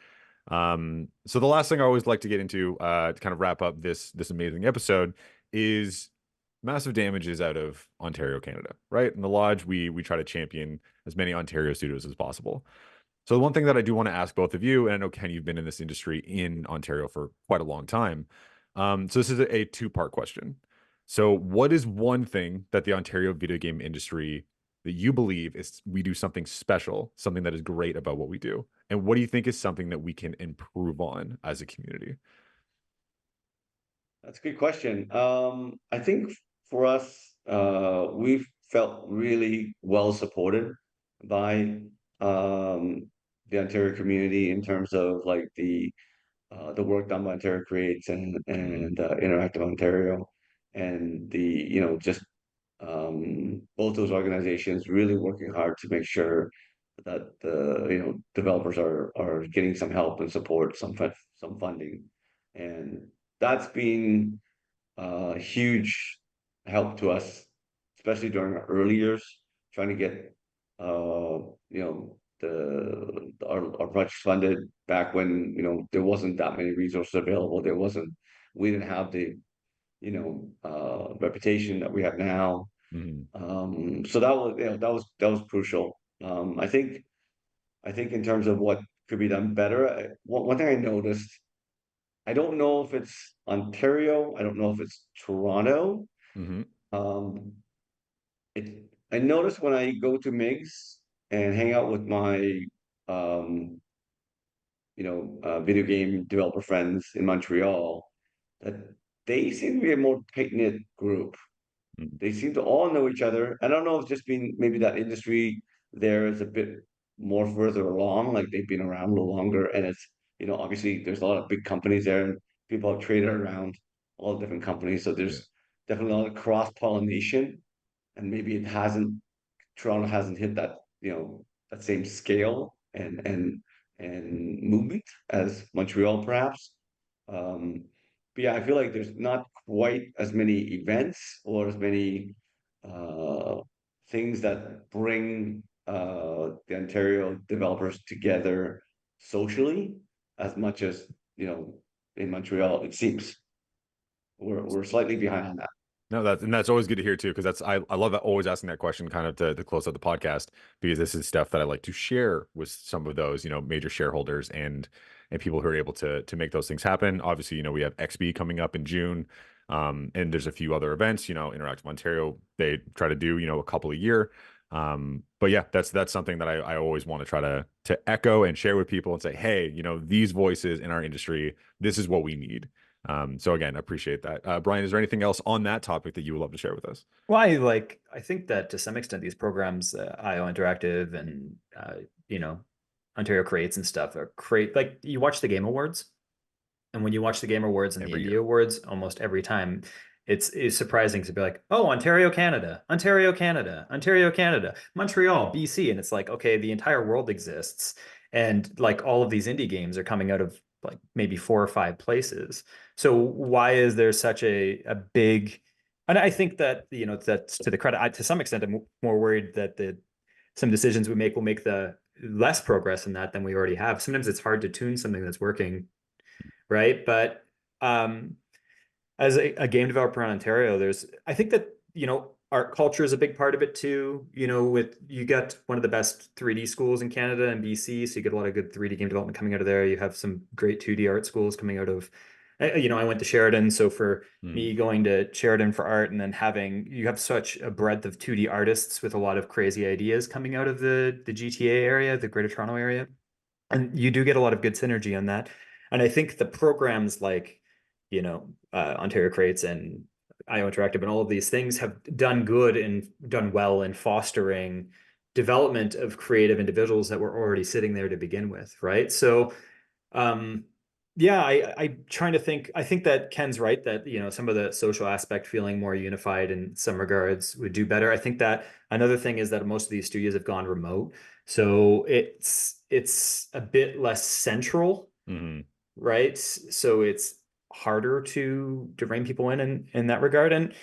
So the last thing I always like to get into, to kind of wrap up this amazing episode, is Massive Damage is out of Ontario, Canada, right? In the Lodge, we try to champion as many Ontario studios as possible. So the one thing that I do want to ask both of you, and I know Ken, you've been in this industry in Ontario for quite a long time. So this is a two-part question. So what is one thing that the Ontario video game industry that you believe is we do something special, something that is great about what we do? And what do you think is something that we can improve on as a community? That's a good question. I think for us, we've felt really well supported by the Ontario community in terms of like the work done by Ontario Creates and Interactive Ontario, and just both those organizations really working hard to make sure that the developers are getting some help and support, some funding, and that's been a huge help to us, especially during our early years, trying to get our projects funded back when there wasn't that many resources available. We didn't have the reputation that we have now. Mhm. So that was crucial. I think in terms of what could be done better, one thing I noticed, I don't know if it's Ontario, I don't know if it's Toronto. Mhm. Um, I noticed when I go to MIGS and hang out with my um, video game developer friends in Montreal, that they seem to be a more tight-knit group. Mhm. They seem to all know each other. I don't know if it's just been maybe that industry there is a bit more further along, like they've been around a little longer, and it's obviously there's a lot of big companies there, and people have traded around all the different companies, so Yeah. there's definitely a lot of cross-pollination, and maybe Toronto hasn't hit that same scale and movement as Montreal perhaps. Um, but yeah, I feel like there's not quite as many events or as many uh, things that bring the Ontario developers together socially as much as in Montreal. It seems we're slightly behind on that. No, that's always good to hear too, because I love that, always asking that question kind of to close out the podcast, because this is stuff that I like to share with some of those, major shareholders and people who are able to make those things happen. Obviously, we have XB coming up in June. And there's a few other events, Interactive Ontario, they try to do, a couple a year. But yeah, that's something that I always want to try to echo and share with people and say, hey, these voices in our industry, this is what we need. So again, I appreciate that. Bryan, is there anything else on that topic that you would love to share with us? Well, I think that to some extent these programs, IO Interactive and Ontario Creates and stuff are create like you watch the Game Awards, and when you watch the Game Awards and the Every Indie year. Awards, almost every time it's surprising to be like, oh, Ontario, Canada, Ontario, Canada, Ontario, Canada, Montreal, BC, and it's like, okay, the entire world exists, and like all of these indie games are coming out of like maybe 4 or 5 places. So why is there such a big? And I think that that's to the credit. To some extent, I'm more worried that some decisions we make will make the less progress in that than we already have. Sometimes it's hard to tune something that's working, right? But um, as a game developer in Ontario, I think that art culture is a big part of it too. With you got one of the best 3D schools in Canada and BC, so you get a lot of good 3D game development coming out of there. You have some great 2D art schools coming out of, I went to Sheridan, so for me going to Sheridan for art, and then you have such a breadth of 2D artists with a lot of crazy ideas coming out of the GTA area, the Greater Toronto area, and you do get a lot of good synergy on that. And I think the programs like Ontario Creates and IO Interactive and all of these things have done good and done well in fostering development of creative individuals that were already sitting there to begin with, right? So yeah, I trying to think. I think that Ken's right that some of the social aspect feeling more unified in some regards would do better. I think that another thing is that most of these studios have gone remote, so it's a bit less central, Mm-hmm. right? So it's harder to rein people in that regard. And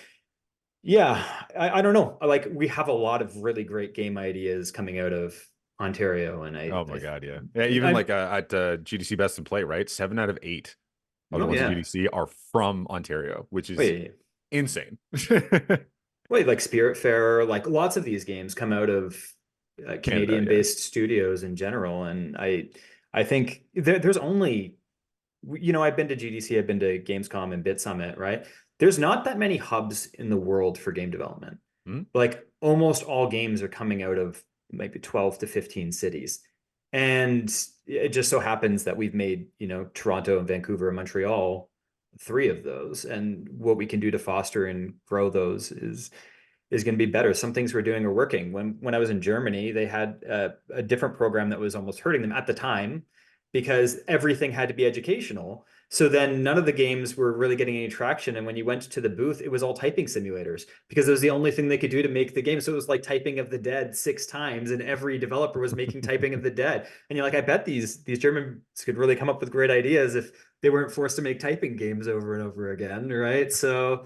yeah, I don't know. Like we have a lot of really great game ideas coming out of Ontario, and Oh my God, yeah. Yeah, even like at GDC Best in Play, right? 7 out of 8 of the oh ones at yeah. GDC are from Ontario, which is Wait, insane. wait, like Spiritfarer, like lots of these games come out of Canada, yeah. Canadian-based studios in general, and I think there's only, you know, I've been to GDC, I've been to Gamescom and Bit Summit, right? There's not that many hubs in the world for game development. Hmm? Like almost all games are coming out of maybe 12 to 15 cities. And it just so happens that we've made, you know, Toronto and Vancouver and Montreal three of those. And what we can do to foster and grow those is going to be better. Some things we're doing are working. When I was in Germany, they had a different program that was almost hurting them at the time because everything had to be educational. So then none of the games were really getting any traction. And when you went to the booth, it was all typing simulators because it was the only thing they could do to make the game. So it was like typing of the dead 6 times, and every developer was making typing of the dead. And you're like, I bet these Germans could really come up with great ideas if they weren't forced to make typing games over and over again, right? So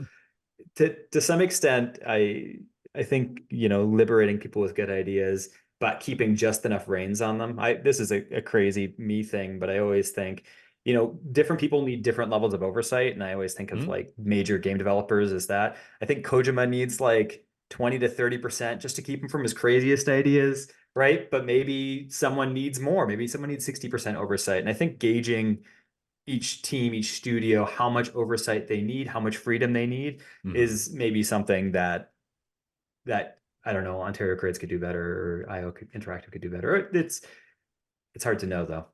to some extent, I think, you know, liberating people with good ideas, but keeping just enough reins on them. This is a crazy me thing, but I always think, you know, different people need different levels of oversight. And I always think of like major game developers as that. I think Kojima needs like 20 to 30% just to keep him from his craziest ideas, right? But maybe someone needs more. Maybe someone needs 60% oversight. And I think gauging each team, each studio, how much oversight they need, how much freedom they need is maybe something that I don't know, Ontario Creates could do better, or IO Interactive could do better. It's hard to know though.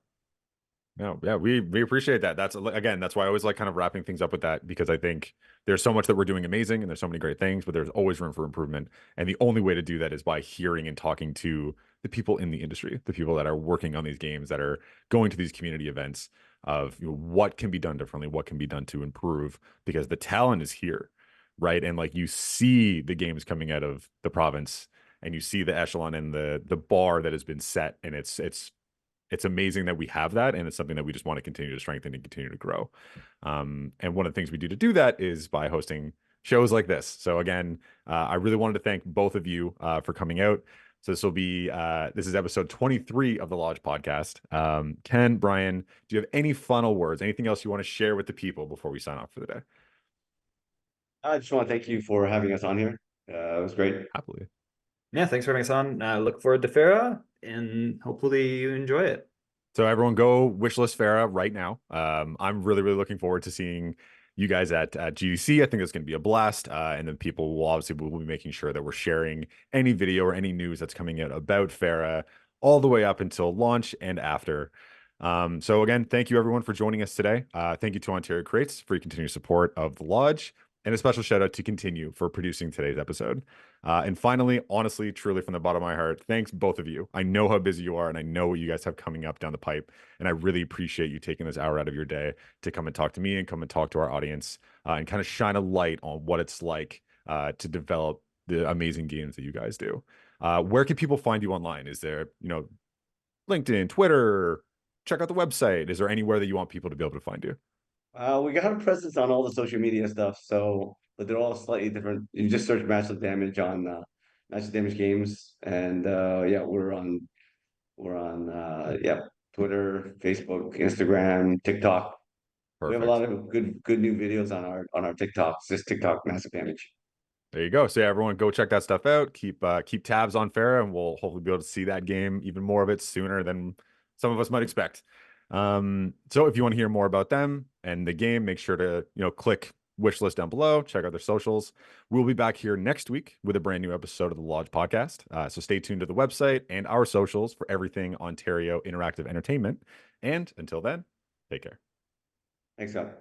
No, yeah, we appreciate that. That's again, that's why I always like kind of wrapping things up with that, because I think there's so much that we're doing amazing and there's so many great things, but there's always room for improvement. And the only way to do that is by hearing and talking to the people in the industry, the people that are working on these games, that are going to these community events, of, you know, what can be done differently, what can be done to improve, because the talent is here, right? And like you see the games coming out of the province, and you see the echelon and the bar that has been set, and it's amazing that we have that, and it's something that we just want to continue to strengthen and continue to grow. And one of the things we do that is by hosting shows like this. So again, I really wanted to thank both of you for coming out. So this is episode 23 of the Lodgge Podcast. Ken, Bryan, do you have any final words, anything else you want to share with the people before we sign off for the day? I just want to thank you for having us on here. It was great. Happily. Yeah, thanks for having us on. Look forward to Fera, and hopefully you enjoy it. So everyone go wishlist Fera right now. I'm really looking forward to seeing you guys at GDC. I think it's going to be a blast. And then people will be making sure that we're sharing any video or any news that's coming out about Fera all the way up until launch and after. So again, thank you everyone for joining us today. Thank you to Ontario Creates for your continued support of the Lodge, and a special shout out to Continue for producing today's episode. And finally, honestly, truly from the bottom of my heart, thanks both of you. I know how busy you are, and I know what you guys have coming up down the pipe. And I really appreciate you taking this hour out of your day to come and talk to me and come and talk to our audience, and kind of shine a light on what it's like to develop the amazing games that you guys do. Where can people find you online? Is there, you know, LinkedIn, Twitter? Check out the website. Is there anywhere that you want people to be able to find you? We got a presence on all the social media stuff, so but they're all slightly different. You just search Massive Damage on Massive Damage Games, and yeah, we're on yeah, Twitter, Facebook, Instagram, TikTok. We have a Perfect. lot of good new videos on our TikToks. Just TikTok Massive Damage. There you go. So yeah, everyone go check that stuff out. Keep tabs on Fera, and we'll hopefully be able to see that game, even more of it, sooner than some of us might expect. So if you want to hear more about them and the game, make sure to, you know, click wishlist down below, check out their socials. We'll be back here next week with a brand new episode of the Lodge Podcast. So stay tuned to the website and our socials for everything Ontario Interactive Entertainment. And until then, take care. Thanks, Scott.